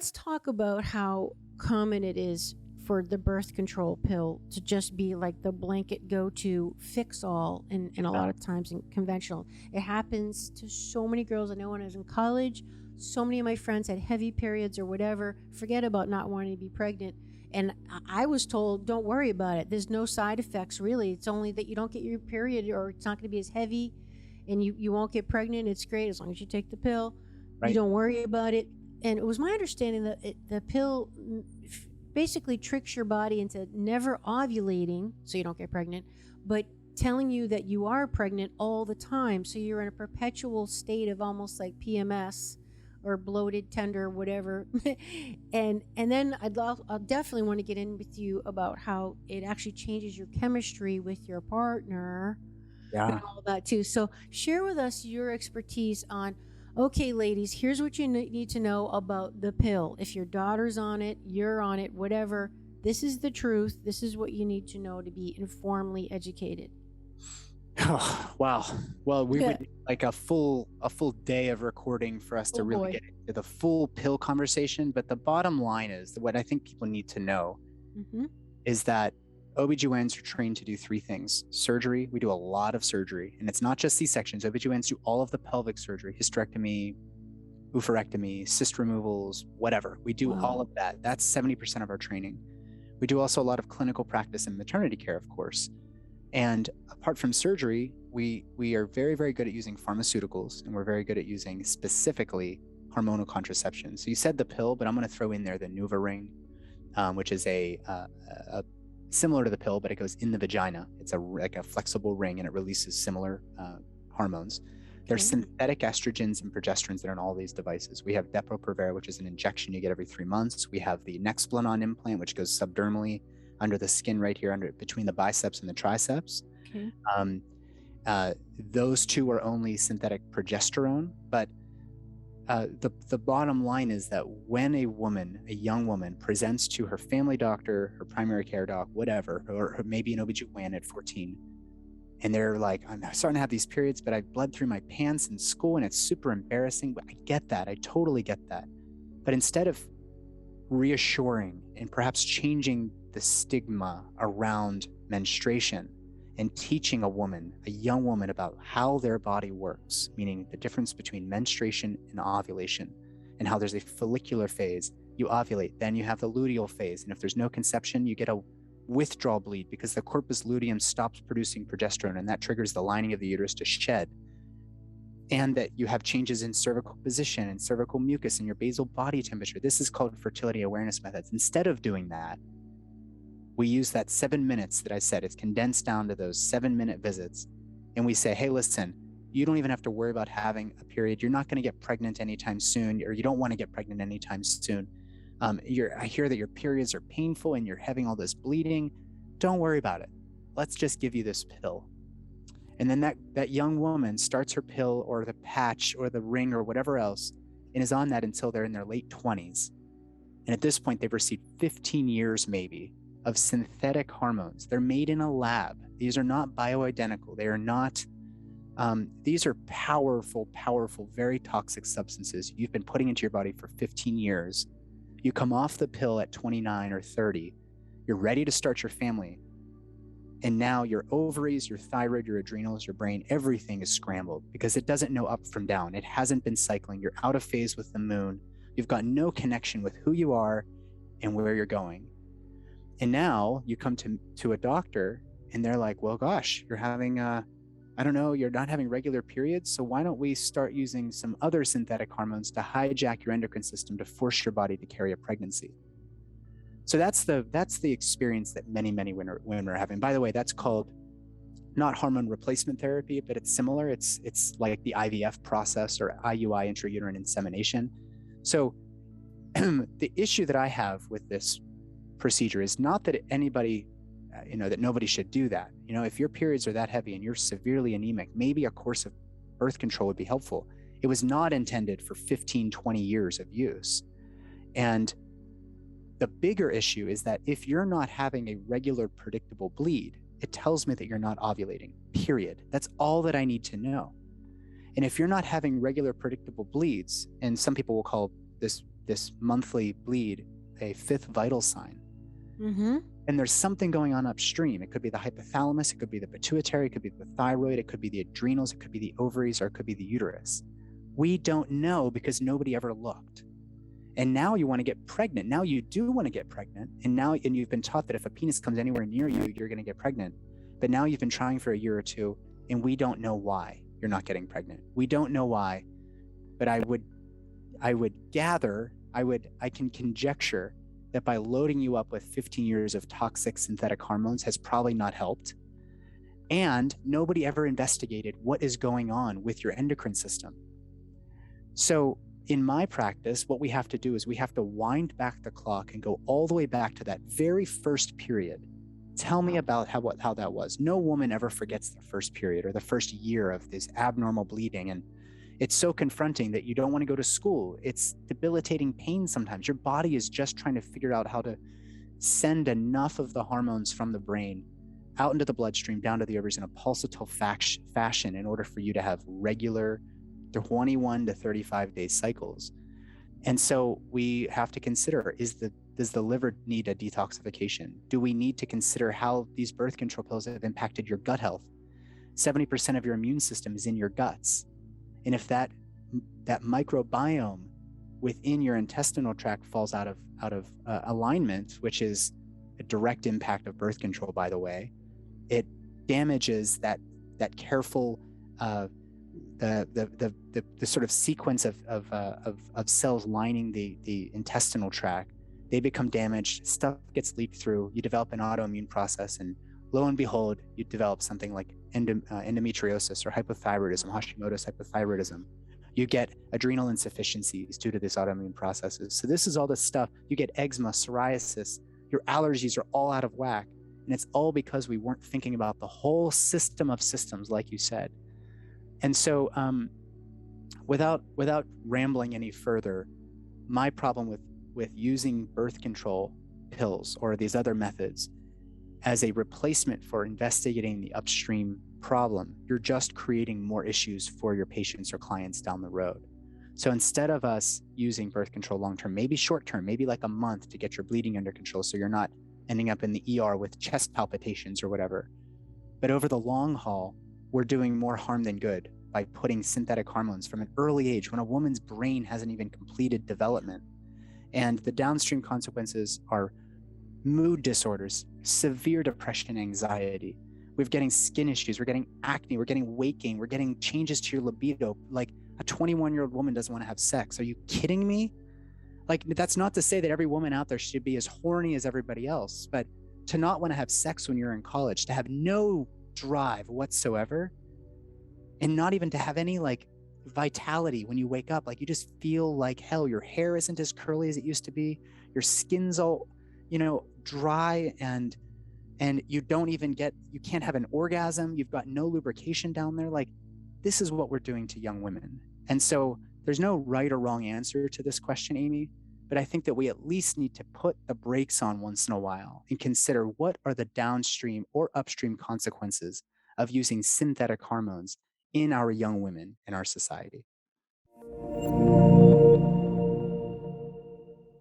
let's talk about how common it is for the birth control pill to just be like the blanket go-to fix-all in a lot of times in conventional. It happens to so many girls I know when I was in college. So many of my friends had heavy periods or whatever. Forget about not wanting to be pregnant. And I was told, don't worry about it. There's no side effects, really. It's only that you don't get your period, or it's not going to be as heavy, and you won't get pregnant. It's great as long as you take the pill. Right. You don't worry about it. And it was my understanding that the pill basically tricks your body into never ovulating, so you don't get pregnant, but telling you that you are pregnant all the time. So you're in a perpetual state of almost like PMS or bloated, tender, whatever. and then I'll definitely want to get in with you about how it actually changes your chemistry with your partner and all that too. So share with us your expertise on, okay, ladies, here's what you need to know about the pill. If your daughter's on it, you're on it, whatever, this is the truth. This is what you need to know to be informally educated. Oh, wow. Well, we would need like a full day of recording for us to really get into the full pill conversation. But the bottom line is that what I think people need to know is that OBGYNs are trained to do three things. Surgery, we do a lot of surgery, and it's not just C-sections. OBGYNs do all of the pelvic surgery, hysterectomy, oophorectomy, cyst removals, whatever. We do all of that. That's 70% of our training. We do also a lot of clinical practice and maternity care, of course. And apart from surgery, we are very, very good at using pharmaceuticals, and we're very good at using specifically hormonal contraception. So you said the pill, but I'm going to throw in there the NuvaRing, which is a similar to the pill, but it goes in the vagina. It's like a flexible ring, and it releases similar hormones. There's synthetic estrogens and progesterones that are in all these devices. We have Depo-Provera, which is an injection you get every 3 months. We have the Nexplanon implant, which goes subdermally under the skin right here, between the biceps and the triceps. Those two are only synthetic progesterone, but the bottom line is that when a young woman presents to her family doctor, her primary care doc, whatever, or maybe an OBGYN at 14, and they're like, I'm starting to have these periods, but I bled through my pants in school and it's super embarrassing. But I get that. I totally get that. But instead of reassuring and perhaps changing the stigma around menstruation and teaching a young woman about how their body works, meaning the difference between menstruation and ovulation, and how there's a follicular phase, you ovulate, then you have the luteal phase, and if there's no conception, you get a withdrawal bleed because the corpus luteum stops producing progesterone, and that triggers the lining of the uterus to shed, and that you have changes in cervical position and cervical mucus and your basal body temperature. This is called fertility awareness methods. Instead of doing that, we use that 7 minutes that I said, it's condensed down to those 7-minute visits. And we say, hey, listen, you don't even have to worry about having a period. You're not going to get pregnant anytime soon, or you don't want to get pregnant anytime soon. I hear that your periods are painful and you're having all this bleeding. Don't worry about it. Let's just give you this pill. And then that young woman starts her pill or the patch or the ring or whatever else, and is on that until they're in their late 20s. And at this point, they've received 15 years maybe of synthetic hormones. They're made in a lab. These are not bioidentical. They are not, these are powerful, very toxic substances you've been putting into your body for 15 years. You come off the pill at 29 or 30. You're ready to start your family. And now your ovaries, your thyroid, your adrenals, your brain, everything is scrambled because it doesn't know up from down. It hasn't been cycling. You're out of phase with the moon. You've got no connection with who you are and where you're going. And now you come to a doctor and they're like, well, gosh, you're having, you're not having regular periods. So why don't we start using some other synthetic hormones to hijack your endocrine system to force your body to carry a pregnancy? So that's the experience that many women are having. By the way, that's called not hormone replacement therapy, but it's similar. It's like the IVF process or IUI, intrauterine insemination. So the issue that I have with this procedure is not that anybody, that nobody should do that. If your periods are that heavy and you're severely anemic, maybe a course of birth control would be helpful. It was not intended for 15, 20 years of use. And the bigger issue is that if you're not having a regular, predictable bleed, it tells me that you're not ovulating, period. That's all that I need to know. And if you're not having regular, predictable bleeds, and some people will call this this monthly bleed a fifth vital sign. Mm-hmm. And there's something going on upstream. It could be the hypothalamus, it could be the pituitary, it could be the thyroid, it could be the adrenals, it could be the ovaries, or it could be the uterus. We don't know because nobody ever looked. And now you want to get pregnant. Now you do want to get pregnant. And you've been taught that if a penis comes anywhere near you, you're going to get pregnant. But now you've been trying for a year or two, and we don't know why you're not getting pregnant. We don't know why. But I can conjecture that by loading you up with 15 years of toxic synthetic hormones has probably not helped. And nobody ever investigated what is going on with your endocrine system. So in my practice, what we have to do is we have to wind back the clock and go all the way back to that very first period. Tell me about how that was. No woman ever forgets the first period or the first year of this abnormal bleeding. And it's so confronting that you don't want to go to school. It's debilitating pain sometimes. Your body is just trying to figure out how to send enough of the hormones from the brain out into the bloodstream, down to the ovaries in a pulsatile fashion in order for you to have regular 21 to 35 day cycles. And so we have to consider, does the liver need a detoxification? Do we need to consider how these birth control pills have impacted your gut health? 70% of your immune system is in your guts. And if that microbiome within your intestinal tract falls out of alignment, which is a direct impact of birth control, by the way, it damages that careful the sort of sequence of cells lining the intestinal tract. They become damaged, stuff gets leaked through, you develop an autoimmune process, and lo and behold, you develop something like endometriosis or hypothyroidism, Hashimoto's hypothyroidism. You get adrenal insufficiencies due to this autoimmune processes. So this is all the stuff. You get eczema, psoriasis, your allergies are all out of whack. And it's all because we weren't thinking about the whole system of systems, like you said. And so without rambling any further, my problem with using birth control pills or these other methods as a replacement for investigating the upstream problem, you're just creating more issues for your patients or clients down the road. So instead of us using birth control long-term, maybe short-term, maybe like a month to get your bleeding under control so you're not ending up in the ER with chest palpitations or whatever. But over the long haul, we're doing more harm than good by putting synthetic hormones from an early age when a woman's brain hasn't even completed development. And the downstream consequences are mood disorders, severe depression, anxiety. We're getting skin issues, we're getting acne, we're getting weight gain, we're getting changes to your libido. Like a 21-year-old woman doesn't want to have sex. Are you kidding me? Like, that's not to say that every woman out there should be as horny as everybody else, but to not want to have sex when you're in college, to have no drive whatsoever, and not even to have any like vitality when you wake up, like you just feel like hell. Your hair isn't as curly as it used to be. Your skin's all, dry, and you can't have an orgasm. You've got no lubrication down there. Like, this is what we're doing to young women. And so there's no right or wrong answer to this question, Amy, but I think that we at least need to put the brakes on once in a while and consider what are the downstream or upstream consequences of using synthetic hormones in our young women in our society.